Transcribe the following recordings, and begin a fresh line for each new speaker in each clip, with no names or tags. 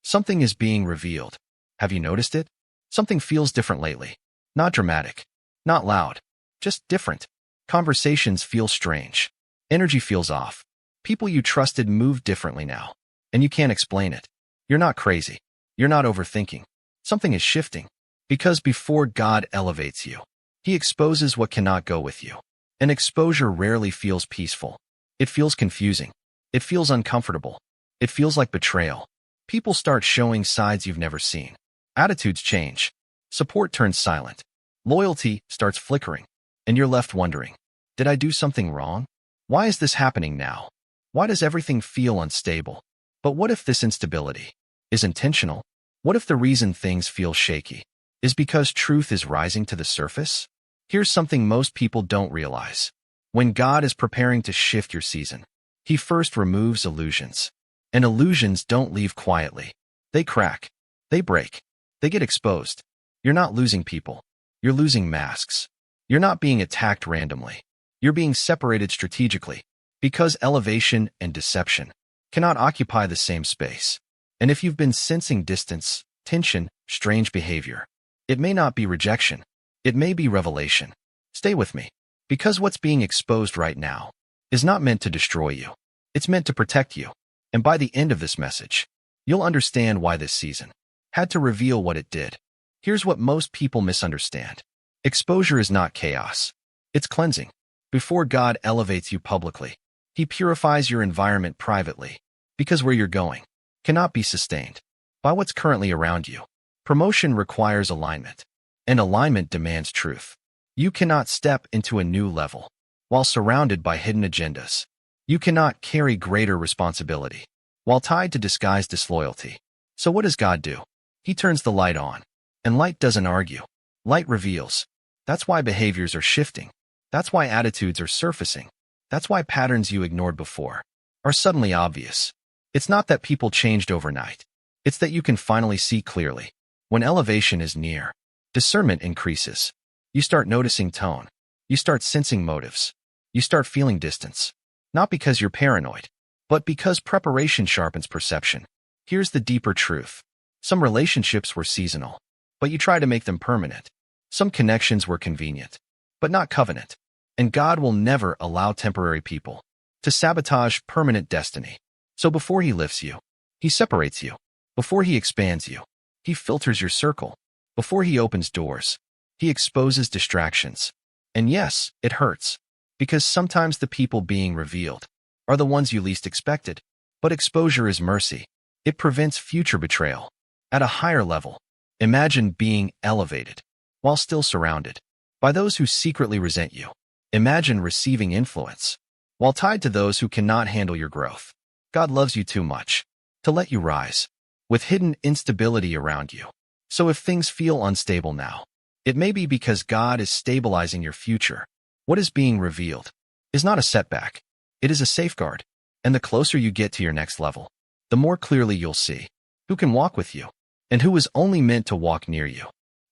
Something is being revealed. Have you noticed it? Something feels different lately. Not dramatic, not loud, just different. Conversations feel strange. Energy feels off. People you trusted move differently now, and you can't explain it. You're not crazy. You're not overthinking. Something is shifting. Because before God elevates you, He exposes what cannot go with you. And exposure rarely feels peaceful. It feels confusing. It feels uncomfortable. It feels like betrayal. People start showing sides you've never seen. Attitudes change. Support turns silent. Loyalty starts flickering. And you're left wondering, did I do something wrong? Why is this happening now? Why does everything feel unstable? But what if this instability is intentional? What if the reason things feel shaky is because truth is rising to the surface? Here's something most people don't realize. When God is preparing to shift your season, He first removes illusions. And illusions don't leave quietly. They crack. They break. They get exposed. You're not losing people. You're losing masks. You're not being attacked randomly. You're being separated strategically, because elevation and deception cannot occupy the same space. And if you've been sensing distance, tension, strange behavior, it may not be rejection. It may be revelation. Stay with me, because what's being exposed right now is not meant to destroy you. It's meant to protect you. And by the end of this message, you'll understand why this season had to reveal what it did. Here's what most people misunderstand. Exposure is not chaos. It's cleansing. Before God elevates you publicly, He purifies your environment privately, because where you're going cannot be sustained by what's currently around you. Promotion requires alignment, and alignment demands truth. You cannot step into a new level while surrounded by hidden agendas. You cannot carry greater responsibility while tied to disguised disloyalty. So what does God do? He turns the light on, and light doesn't argue. Light reveals. That's why behaviors are shifting. That's why attitudes are surfacing. That's why patterns you ignored before are suddenly obvious. It's not that people changed overnight. It's that you can finally see clearly. When elevation is near, discernment increases. You start noticing tone. You start sensing motives. You start feeling distance. Not because you're paranoid, but because preparation sharpens perception. Here's the deeper truth. Some relationships were seasonal, but you try to make them permanent. Some connections were convenient, but not covenant. And God will never allow temporary people to sabotage permanent destiny. So before He lifts you, He separates you. Before He expands you, He filters your circle. Before He opens doors, He exposes distractions. And yes, it hurts, because sometimes the people being revealed are the ones you least expected. But exposure is mercy. It prevents future betrayal. At a higher level, imagine being elevated while still surrounded by those who secretly resent you. Imagine receiving influence while tied to those who cannot handle your growth. God loves you too much to let you rise with hidden instability around you. So if things feel unstable now, it may be because God is stabilizing your future. What is being revealed is not a setback. It is a safeguard. And the closer you get to your next level, the more clearly you'll see who can walk with you and who is only meant to walk near you.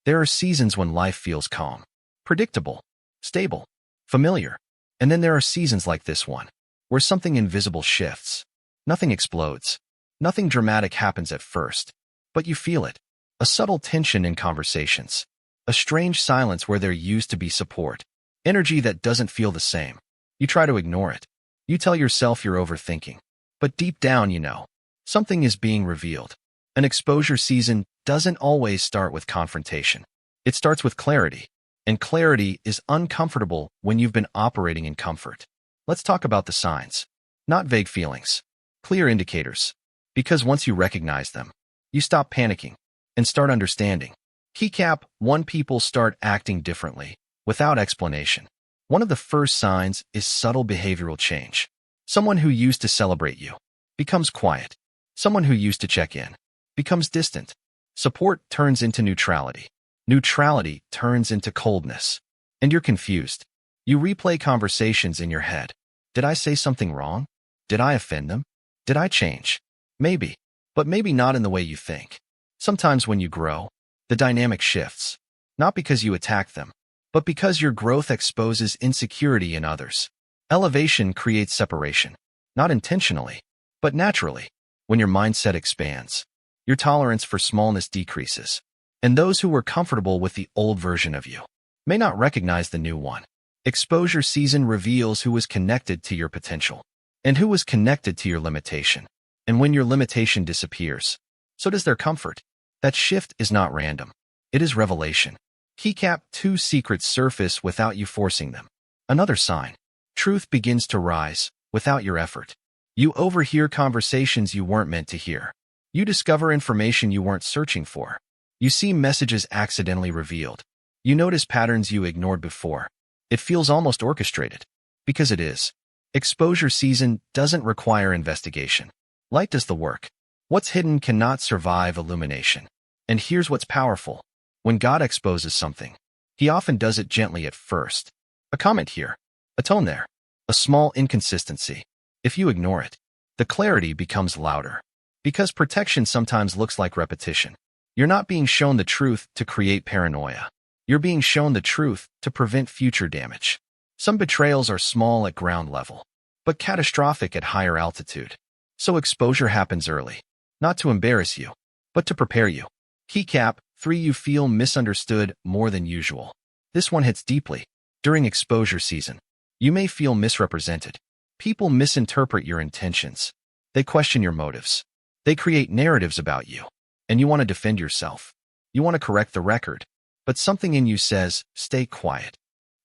There are seasons when life feels calm, predictable, stable, familiar. And then there are seasons like this one, where something invisible shifts. Nothing explodes. Nothing dramatic happens at first, but you feel it. A subtle tension in conversations. A strange silence where there used to be support. Energy that doesn't feel the same. You try to ignore it. You tell yourself you're overthinking. But deep down you know, something is being revealed. An exposure season doesn't always start with confrontation. It starts with clarity. And clarity is uncomfortable when you've been operating in comfort. Let's talk about the signs. Not vague feelings. Clear indicators. Because once you recognize them, you stop panicking and start understanding. Keycap 1. People start acting differently, without explanation. One of the first signs is subtle behavioral change. Someone who used to celebrate you becomes quiet. Someone who used to check in becomes distant. Support turns into neutrality. Neutrality turns into coldness. And you're confused. You replay conversations in your head. Did I say something wrong? Did I offend them? Did I change? Maybe, but maybe not in the way you think. Sometimes when you grow, the dynamic shifts. Not because you attack them, but because your growth exposes insecurity in others. Elevation creates separation. Not intentionally, but naturally. When your mindset expands, Your tolerance for smallness decreases. And those who were comfortable with the old version of you may not recognize the new one. Exposure season reveals who was connected to your potential and who was connected to your limitation. And when your limitation disappears, so does their comfort. That shift is not random. It is revelation. Keycap 2 secrets surface without you forcing them. Another sign. Truth begins to rise without your effort. You overhear conversations you weren't meant to hear. You discover information you weren't searching for. You see messages accidentally revealed. You notice patterns you ignored before. It feels almost orchestrated. Because it is. Exposure season doesn't require investigation. Light does the work. What's hidden cannot survive illumination. And here's what's powerful. When God exposes something, He often does it gently at first. A comment here, a tone there, a small inconsistency. If you ignore it, the clarity becomes louder. Because protection sometimes looks like repetition. You're not being shown the truth to create paranoia. You're being shown the truth to prevent future damage. Some betrayals are small at ground level, but catastrophic at higher altitude. So exposure happens early, not to embarrass you, but to prepare you. Keycap 3. You feel misunderstood more than usual. This one hits deeply. During exposure season, you may feel misrepresented. People misinterpret your intentions. They question your motives. They create narratives about you. And you want to defend yourself. You want to correct the record. But something in you says, stay quiet.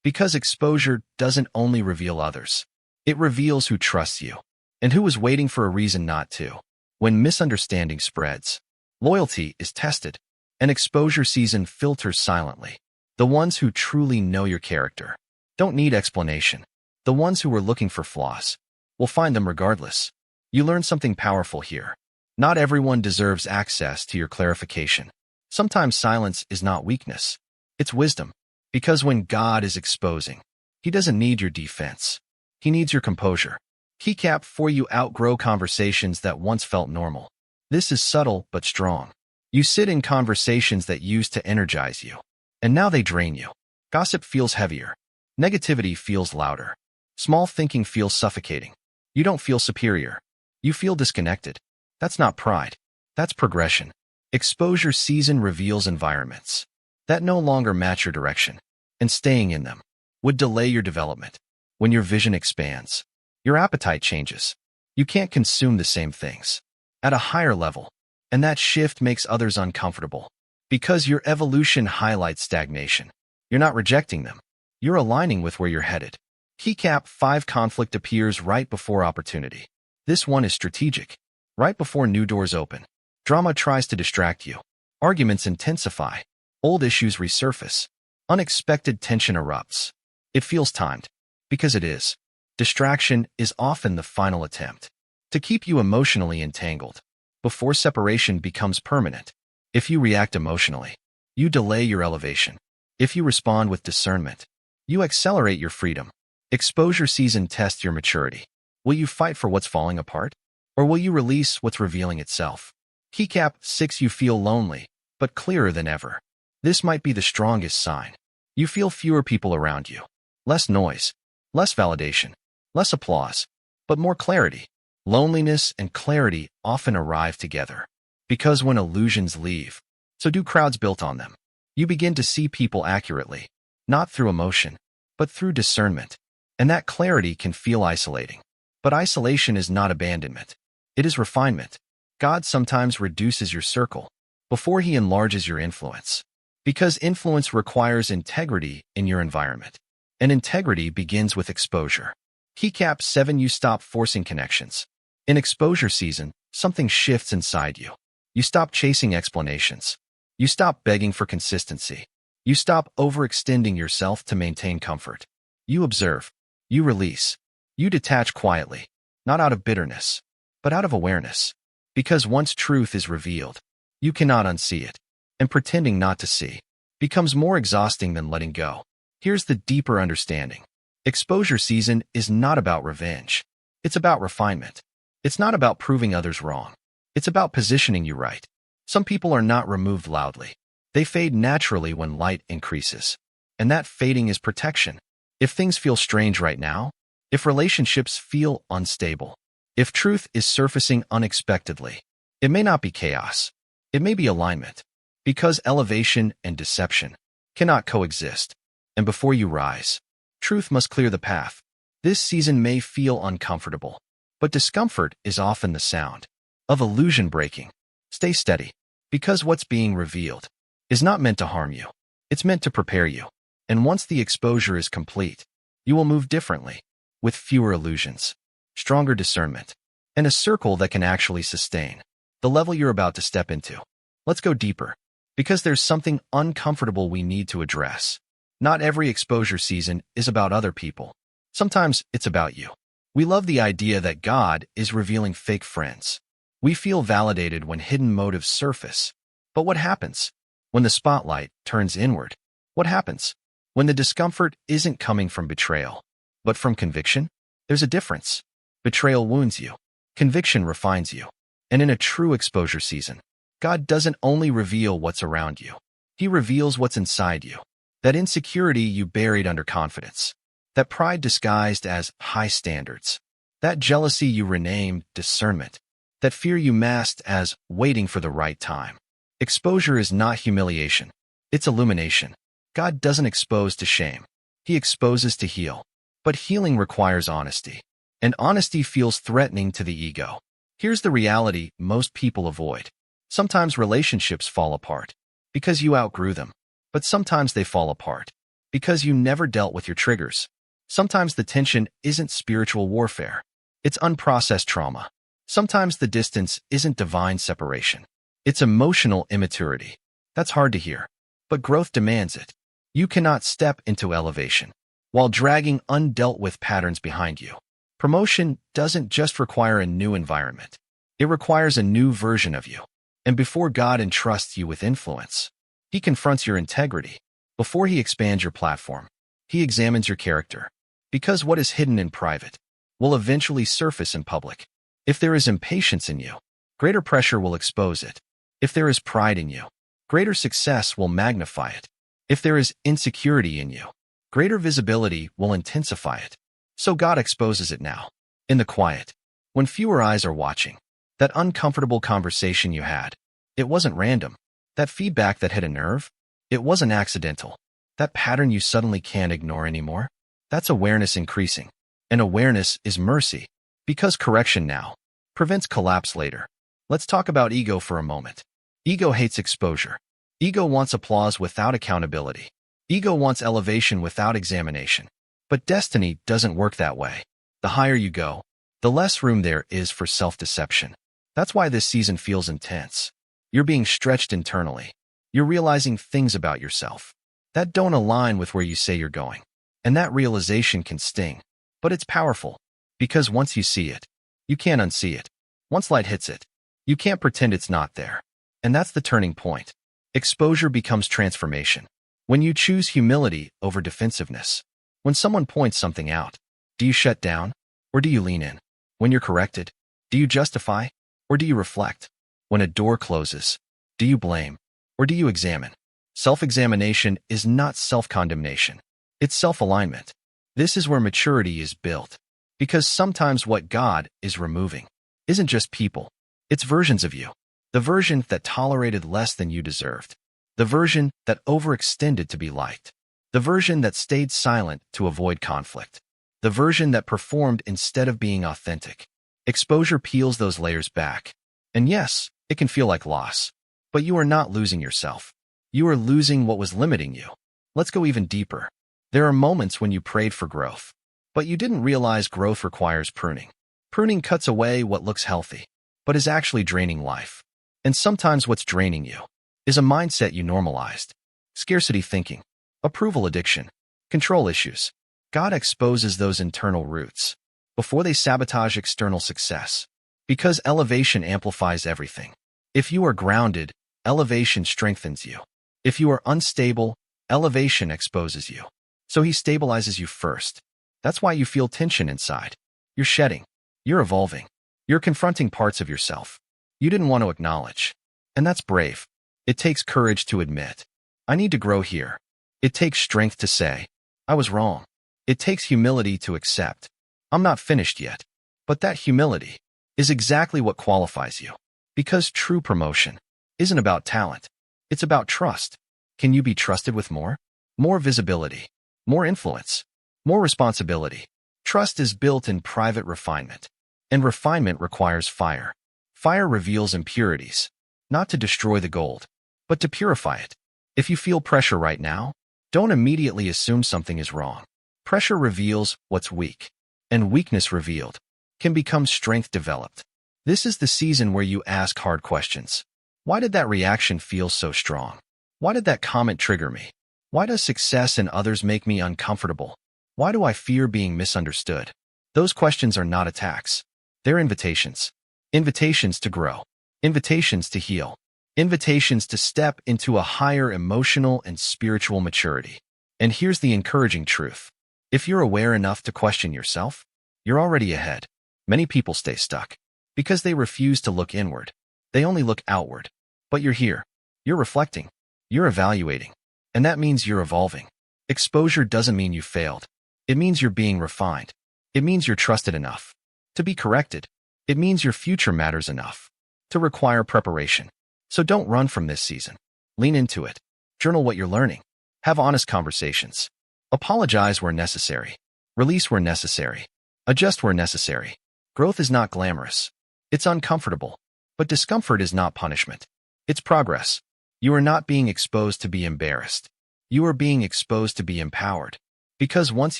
Because exposure doesn't only reveal others. It reveals who trusts you and who is waiting for a reason not to. When misunderstanding spreads, loyalty is tested, and exposure season filters silently. The ones who truly know your character don't need explanation. The ones who are looking for flaws will find them regardless. You learn something powerful here. Not everyone deserves access to your clarification. Sometimes silence is not weakness. It's wisdom. Because when God is exposing, He doesn't need your defense. He needs your composure. Keycap 4. You outgrow conversations that once felt normal. This is subtle but strong. You sit in conversations that used to energize you, and now they drain you. Gossip feels heavier. Negativity feels louder. Small thinking feels suffocating. You don't feel superior. You feel disconnected. That's not pride. That's progression. Exposure season reveals environments that no longer match your direction, and staying in them would delay your development. When your vision expands, your appetite changes. You can't consume the same things at a higher level, and that shift makes others uncomfortable. Because your evolution highlights stagnation. You're not rejecting them. You're aligning with where you're headed. Keycap 5. Conflict appears right before opportunity. This one is strategic. Right before new doors open, drama tries to distract you. Arguments intensify. Old issues resurface. Unexpected tension erupts. It feels timed. Because it is. Distraction is often the final attempt to keep you emotionally entangled before separation becomes permanent. If you react emotionally, you delay your elevation. If you respond with discernment, you accelerate your freedom. Exposure season tests your maturity. Will you fight for what's falling apart? Or will you release what's revealing itself? Keycap 6. You feel lonely, but clearer than ever. This might be the strongest sign. You feel fewer people around you. Less noise. Less validation. Less applause. But more clarity. Loneliness and clarity often arrive together. Because when illusions leave, so do crowds built on them. You begin to see people accurately, not through emotion, but through discernment. And that clarity can feel isolating. But isolation is not abandonment. It is refinement. God sometimes reduces your circle before He enlarges your influence. Because influence requires integrity in your environment. And integrity begins with exposure. Keycap 7. You stop forcing connections. In exposure season, something shifts inside you. You stop chasing explanations. You stop begging for consistency. You stop overextending yourself to maintain comfort. You observe. You release. You detach quietly, not out of bitterness, but out of awareness. Because once truth is revealed, you cannot unsee it. And pretending not to see becomes more exhausting than letting go. Here's the deeper understanding. Exposure season is not about revenge. It's about refinement. It's not about proving others wrong. It's about positioning you right. Some people are not removed loudly. They fade naturally when light increases. And that fading is protection. If things feel strange right now, if relationships feel unstable, if truth is surfacing unexpectedly, it may not be chaos. It may be alignment, because elevation and deception cannot coexist. And before you rise, truth must clear the path. This season may feel uncomfortable, but discomfort is often the sound of illusion breaking. Stay steady, because what's being revealed is not meant to harm you. It's meant to prepare you. And once the exposure is complete, you will move differently, with fewer illusions, stronger discernment, and a circle that can actually sustain the level you're about to step into. Let's go deeper, because there's something uncomfortable we need to address. Not every exposure season is about other people. Sometimes it's about you. We love the idea that God is revealing fake friends. We feel validated when hidden motives surface. But what happens when the spotlight turns inward? What happens when the discomfort isn't coming from betrayal, but from conviction? There's a difference. Betrayal wounds you. Conviction refines you. And in a true exposure season, God doesn't only reveal what's around you. He reveals what's inside you. That insecurity you buried under confidence. That pride disguised as high standards. That jealousy you renamed discernment. That fear you masked as waiting for the right time. Exposure is not humiliation. It's illumination. God doesn't expose to shame. He exposes to heal. But healing requires honesty. And honesty feels threatening to the ego. Here's the reality most people avoid. Sometimes relationships fall apart because you outgrew them. But sometimes they fall apart because you never dealt with your triggers. Sometimes the tension isn't spiritual warfare. It's unprocessed trauma. Sometimes the distance isn't divine separation. It's emotional immaturity. That's hard to hear, but growth demands it. You cannot step into elevation while dragging undealt with patterns behind you. Promotion doesn't just require a new environment. It requires a new version of you. And before God entrusts you with influence, He confronts your integrity. Before He expands your platform, He examines your character. Because what is hidden in private will eventually surface in public. If there is impatience in you, greater pressure will expose it. If there is pride in you, greater success will magnify it. If there is insecurity in you, greater visibility will intensify it. So God exposes it now, in the quiet, when fewer eyes are watching. That uncomfortable conversation you had, it wasn't random. That feedback that hit a nerve, it wasn't accidental. That pattern you suddenly can't ignore anymore, that's awareness increasing. And awareness is mercy, because correction now prevents collapse later. Let's talk about ego for a moment. Ego hates exposure. Ego wants applause without accountability. Ego wants elevation without examination. But destiny doesn't work that way. The higher you go, the less room there is for self-deception. That's why this season feels intense. You're being stretched internally. You're realizing things about yourself that don't align with where you say you're going. And that realization can sting. But it's powerful, because once you see it, you can't unsee it. Once light hits it, you can't pretend it's not there. And that's the turning point. Exposure becomes transformation. When you choose humility over defensiveness. When someone points something out, do you shut down, or do you lean in? When you're corrected, do you justify, or do you reflect? When a door closes, do you blame, or do you examine? Self-examination is not self-condemnation. It's self-alignment. This is where maturity is built. Because sometimes what God is removing isn't just people. It's versions of you. The version that tolerated less than you deserved. The version that overextended to be liked. The version that stayed silent to avoid conflict. The version that performed instead of being authentic. Exposure peels those layers back. And yes, it can feel like loss. But you are not losing yourself. You are losing what was limiting you. Let's go even deeper. There are moments when you prayed for growth, but you didn't realize growth requires pruning. Pruning cuts away what looks healthy, but is actually draining life. And sometimes what's draining you is a mindset you normalized. Scarcity thinking, approval addiction, control issues. God exposes those internal roots before they sabotage external success. Because elevation amplifies everything. If you are grounded, elevation strengthens you. If you are unstable, elevation exposes you. So He stabilizes you first. That's why you feel tension inside. You're shedding. You're evolving. You're confronting parts of yourself you didn't want to acknowledge. And that's brave. It takes courage to admit, I need to grow here. It takes strength to say, I was wrong. It takes humility to accept, I'm not finished yet. But that humility is exactly what qualifies you. Because true promotion isn't about talent. It's about trust. Can you be trusted with more? More visibility, more influence, more responsibility. Trust is built in private refinement, and refinement requires fire. Fire reveals impurities, not to destroy the gold, but to purify it. If you feel pressure right now, don't immediately assume something is wrong. Pressure reveals what's weak, and weakness revealed can become strength developed. This is the season where you ask hard questions. Why did that reaction feel so strong? Why did that comment trigger me? Why does success in others make me uncomfortable? Why do I fear being misunderstood? Those questions are not attacks. They're invitations. Invitations to grow. Invitations to heal. Invitations to step into a higher emotional and spiritual maturity. And here's the encouraging truth. If you're aware enough to question yourself, you're already ahead. Many people stay stuck because they refuse to look inward. They only look outward. But you're here. You're reflecting. You're evaluating. And that means you're evolving. Exposure doesn't mean you failed. It means you're being refined. It means you're trusted enough to be corrected. It means your future matters enough to require preparation. So don't run from this season. Lean into it. Journal what you're learning. Have honest conversations. Apologize where necessary. Release where necessary. Adjust where necessary. Growth is not glamorous. It's uncomfortable. But discomfort is not punishment. It's progress. You are not being exposed to be embarrassed. You are being exposed to be empowered. Because once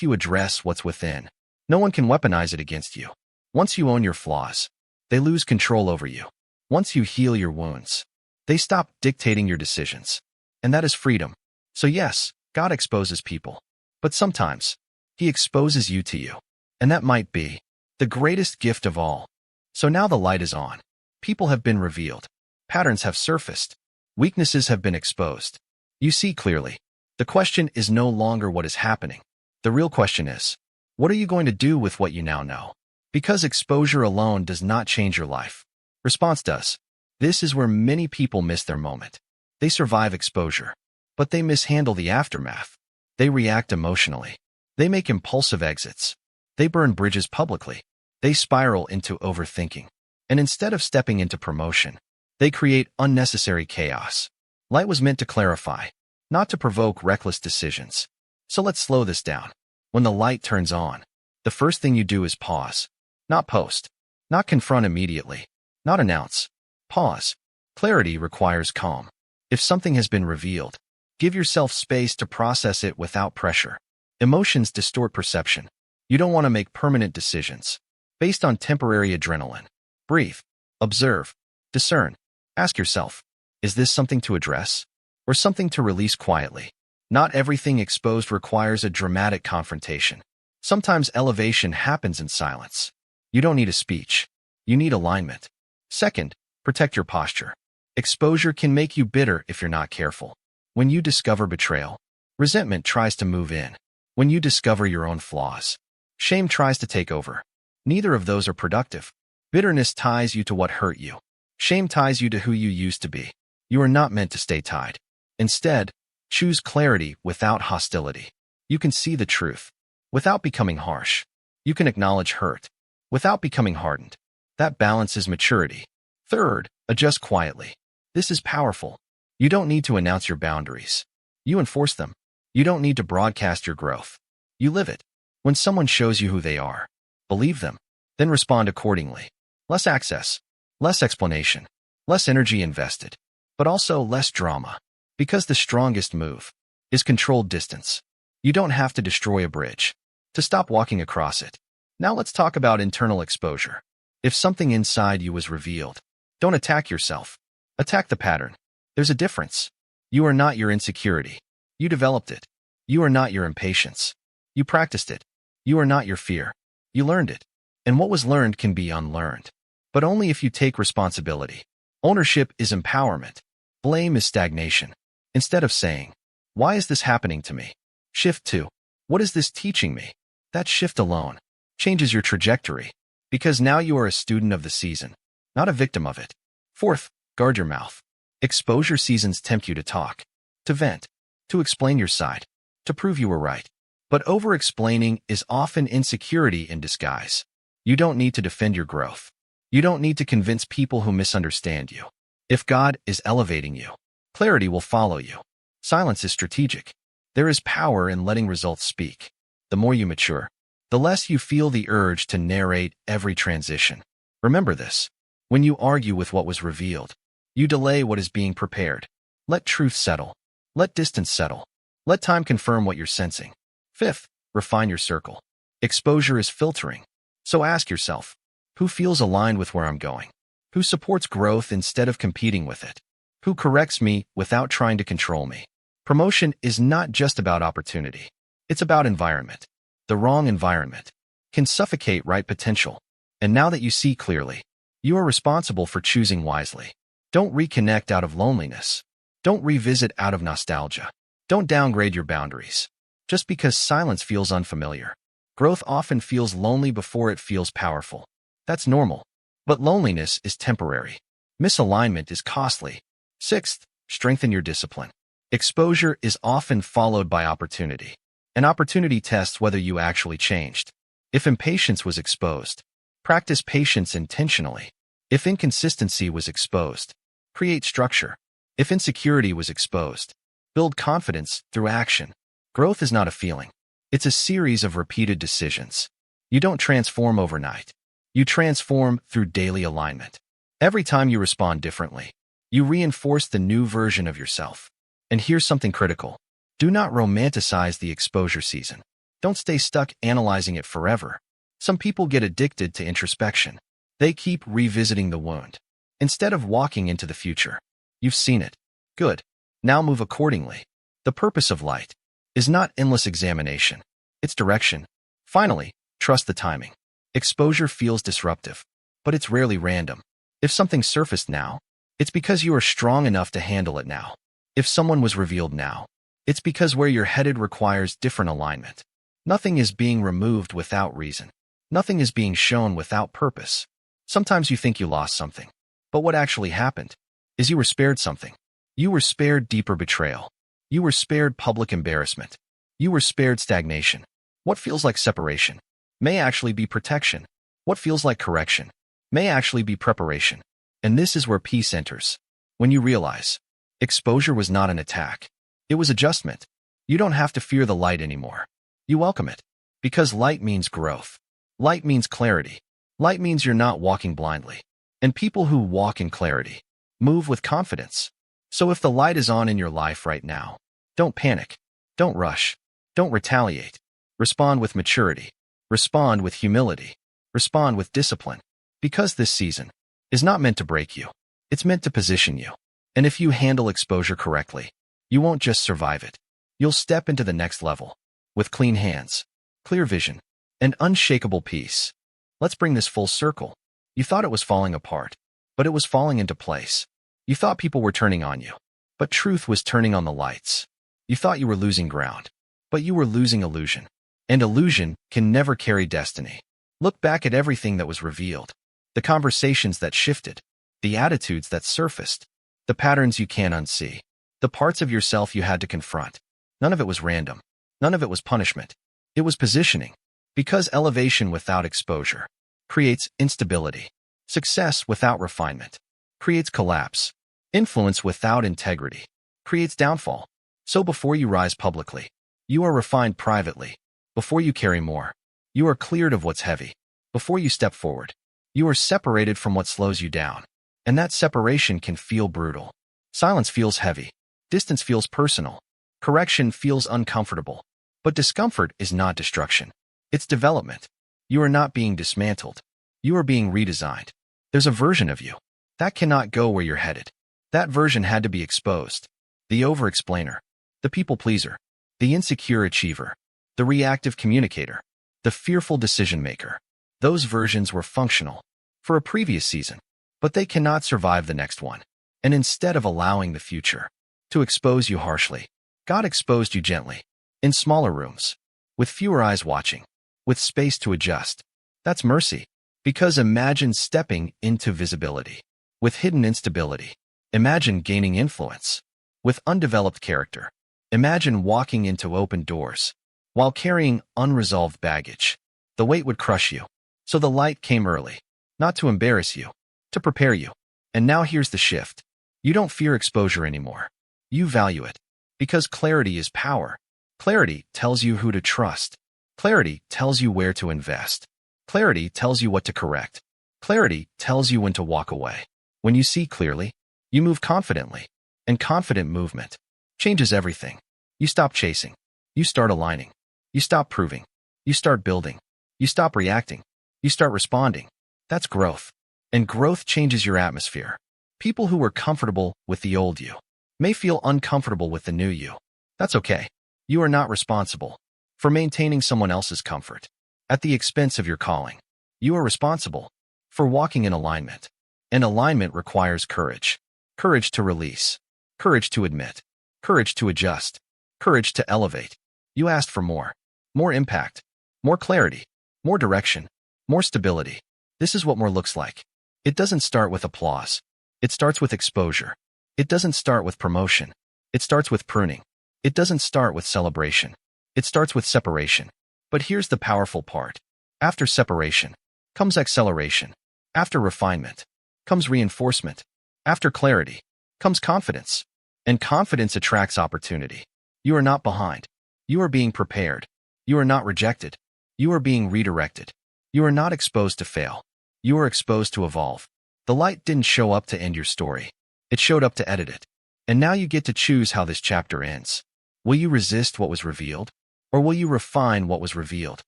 you address what's within, no one can weaponize it against you. Once you own your flaws, they lose control over you. Once you heal your wounds, they stop dictating your decisions. And that is freedom. So yes, God exposes people. But sometimes, He exposes you to you. And that might be the greatest gift of all. So now the light is on. People have been revealed. Patterns have surfaced. Weaknesses have been exposed. You see clearly. The question is no longer what is happening. The real question is, what are you going to do with what you now know? Because exposure alone does not change your life. Response does. This is where many people miss their moment. They survive exposure, but they mishandle the aftermath. They react emotionally. They make impulsive exits. They burn bridges publicly. They spiral into overthinking. And instead of stepping into promotion, they create unnecessary chaos. Light was meant to clarify, not to provoke reckless decisions. So let's slow this down. When the light turns on, the first thing you do is pause. Not post. Not confront immediately. Not announce. Pause. Clarity requires calm. If something has been revealed, give yourself space to process it without pressure. Emotions distort perception. You don't want to make permanent decisions based on temporary adrenaline. Breathe. Observe. Discern. Ask yourself, is this something to address or something to release quietly? Not everything exposed requires a dramatic confrontation. Sometimes elevation happens in silence. You don't need a speech. You need alignment. Second, protect your posture. Exposure can make you bitter if you're not careful. When you discover betrayal, resentment tries to move in. When you discover your own flaws, shame tries to take over. Neither of those are productive. Bitterness ties you to what hurt you. Shame ties you to who you used to be. You are not meant to stay tied. Instead, choose clarity without hostility. You can see the truth without becoming harsh. You can acknowledge hurt without becoming hardened. That balance is maturity. Third, adjust quietly. This is powerful. You don't need to announce your boundaries. You enforce them. You don't need to broadcast your growth. You live it. When someone shows you who they are, believe them, then respond accordingly. Less access, less explanation, less energy invested, but also less drama. Because the strongest move is controlled distance. You don't have to destroy a bridge to stop walking across it. Now let's talk about internal exposure. If something inside you was revealed, don't attack yourself. Attack the pattern. There's a difference. You are not your insecurity. You developed it. You are not your impatience. You practiced it. You are not your fear. You learned it. And what was learned can be unlearned. But only if you take responsibility. Ownership is empowerment. Blame is stagnation. Instead of saying, why is this happening to me? Shift to, what is this teaching me? That shift alone changes your trajectory. Because now you are a student of the season, not a victim of it. Fourth, guard your mouth. Exposure seasons tempt you to talk, to vent, to explain your side, to prove you were right. But over-explaining is often insecurity in disguise. You don't need to defend your growth. You don't need to convince people who misunderstand you. If God is elevating you, clarity will follow you. Silence is strategic. There is power in letting results speak. The more you mature, the less you feel the urge to narrate every transition. Remember this. When you argue with what was revealed, you delay what is being prepared. Let truth settle. Let distance settle. Let time confirm what you're sensing. Fifth, refine your circle. Exposure is filtering. So ask yourself, who feels aligned with where I'm going? Who supports growth instead of competing with it? Who corrects me without trying to control me? Promotion is not just about opportunity. It's about environment. The wrong environment can suffocate right potential. And now that you see clearly, you are responsible for choosing wisely. Don't reconnect out of loneliness. Don't revisit out of nostalgia. Don't downgrade your boundaries. Just because silence feels unfamiliar. Growth often feels lonely before it feels powerful. That's normal. But loneliness is temporary. Misalignment is costly. Sixth, strengthen your discipline. Exposure is often followed by opportunity. An opportunity tests whether you actually changed. If impatience was exposed, practice patience intentionally. If inconsistency was exposed, create structure. If insecurity was exposed, build confidence through action. Growth is not a feeling. It's a series of repeated decisions. You don't transform overnight. You transform through daily alignment. Every time you respond differently, you reinforce the new version of yourself. And here's something critical. Do not romanticize the exposure season. Don't stay stuck analyzing it forever. Some people get addicted to introspection. They keep revisiting the wound. Instead of walking into the future, you've seen it. Good. Now move accordingly. The purpose of light is not endless examination. It's direction. Finally, trust the timing. Exposure feels disruptive, but it's rarely random. If something surfaced now, it's because you are strong enough to handle it now. If someone was revealed now, it's because where you're headed requires different alignment. Nothing is being removed without reason. Nothing is being shown without purpose. Sometimes you think you lost something, but what actually happened is you were spared something. You were spared deeper betrayal. You were spared public embarrassment. You were spared stagnation. What feels like separation may actually be protection. What feels like correction may actually be preparation. And this is where peace enters. When you realize exposure was not an attack, it was adjustment. You don't have to fear the light anymore. You welcome it. Because light means growth. Light means clarity. Light means you're not walking blindly. And people who walk in clarity move with confidence. So if the light is on in your life right now, don't panic. Don't rush. Don't retaliate. Respond with maturity. Respond with humility. Respond with discipline. Because this season is not meant to break you. It's meant to position you. And if you handle exposure correctly, you won't just survive it. You'll step into the next level with clean hands, clear vision, and unshakable peace. Let's bring this full circle. You thought it was falling apart, but it was falling into place. You thought people were turning on you, but truth was turning on the lights. You thought you were losing ground, but you were losing illusion. And illusion can never carry destiny. Look back at everything that was revealed. The conversations that shifted. The attitudes that surfaced. The patterns you can't unsee. The parts of yourself you had to confront. None of it was random. None of it was punishment. It was positioning. Because elevation without exposure creates instability. Success without refinement creates collapse. Influence without integrity creates downfall. So before you rise publicly, you are refined privately. Before you carry more, you are cleared of what's heavy. Before you step forward, you are separated from what slows you down. And that separation can feel brutal. Silence feels heavy. Distance feels personal. Correction feels uncomfortable. But discomfort is not destruction. It's development. You are not being dismantled. You are being redesigned. There's a version of you that cannot go where you're headed. That version had to be exposed. The over-explainer, the people-pleaser, the insecure achiever, the reactive communicator, the fearful decision-maker. Those versions were functional for a previous season, but they cannot survive the next one. And instead of allowing the future to expose you harshly, God exposed you gently, in smaller rooms, with fewer eyes watching, with space to adjust. That's mercy. Because imagine stepping into visibility with hidden instability. Imagine gaining influence with undeveloped character. Imagine walking into open doors while carrying unresolved baggage. The weight would crush you. So the light came early, not to embarrass you, to prepare you. And now here's the shift. You don't fear exposure anymore. You value it. Because clarity is power. Clarity tells you who to trust. Clarity tells you where to invest. Clarity tells you what to correct. Clarity tells you when to walk away. When you see clearly, you move confidently. And confident movement changes everything. You stop chasing. You start aligning. You stop proving. You start building. You stop reacting. You start responding. That's growth. And growth changes your atmosphere. People who were comfortable with the old you may feel uncomfortable with the new you. That's okay. You are not responsible for maintaining someone else's comfort at the expense of your calling. You are responsible for walking in alignment. And alignment requires courage. Courage to release. Courage to admit. Courage to adjust. Courage to elevate. You asked for more. More impact. More clarity. More direction. More stability. This is what more looks like. It doesn't start with applause. It starts with exposure. It doesn't start with promotion. It starts with pruning. It doesn't start with celebration. It starts with separation. But here's the powerful part. After separation comes acceleration. After refinement comes reinforcement. After clarity comes confidence. And confidence attracts opportunity. You are not behind. You are being prepared. You are not rejected. You are being redirected. You are not exposed to fail. You are exposed to evolve. The light didn't show up to end your story. It showed up to edit it. And now you get to choose how this chapter ends. Will you resist what was revealed? Or will you refine what was revealed?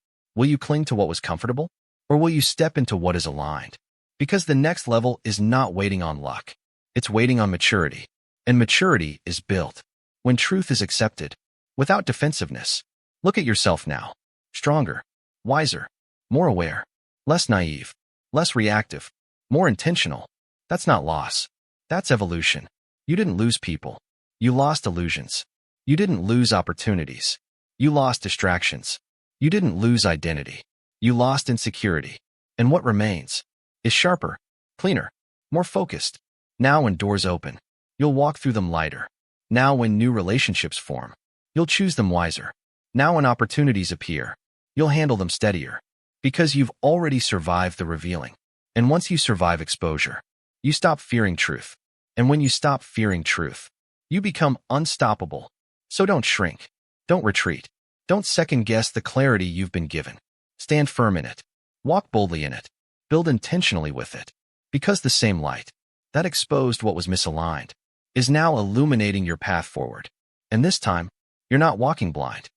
Will you cling to what was comfortable? Or will you step into what is aligned? Because the next level is not waiting on luck. It's waiting on maturity. And maturity is built when truth is accepted, without defensiveness. Look at yourself now. Stronger, wiser, more aware, less naive, less reactive, more intentional. That's not loss. That's evolution. You didn't lose people. You lost illusions. You didn't lose opportunities. You lost distractions. You didn't lose identity. You lost insecurity. And what remains is sharper, cleaner, more focused. Now when doors open, you'll walk through them lighter. Now when new relationships form, you'll choose them wiser. Now when opportunities appear, you'll handle them steadier. Because you've already survived the revealing. And once you survive exposure, you stop fearing truth. And when you stop fearing truth, you become unstoppable. So don't shrink. Don't retreat. Don't second-guess the clarity you've been given. Stand firm in it. Walk boldly in it. Build intentionally with it. Because the same light that exposed what was misaligned is now illuminating your path forward. And this time, you're not walking blind.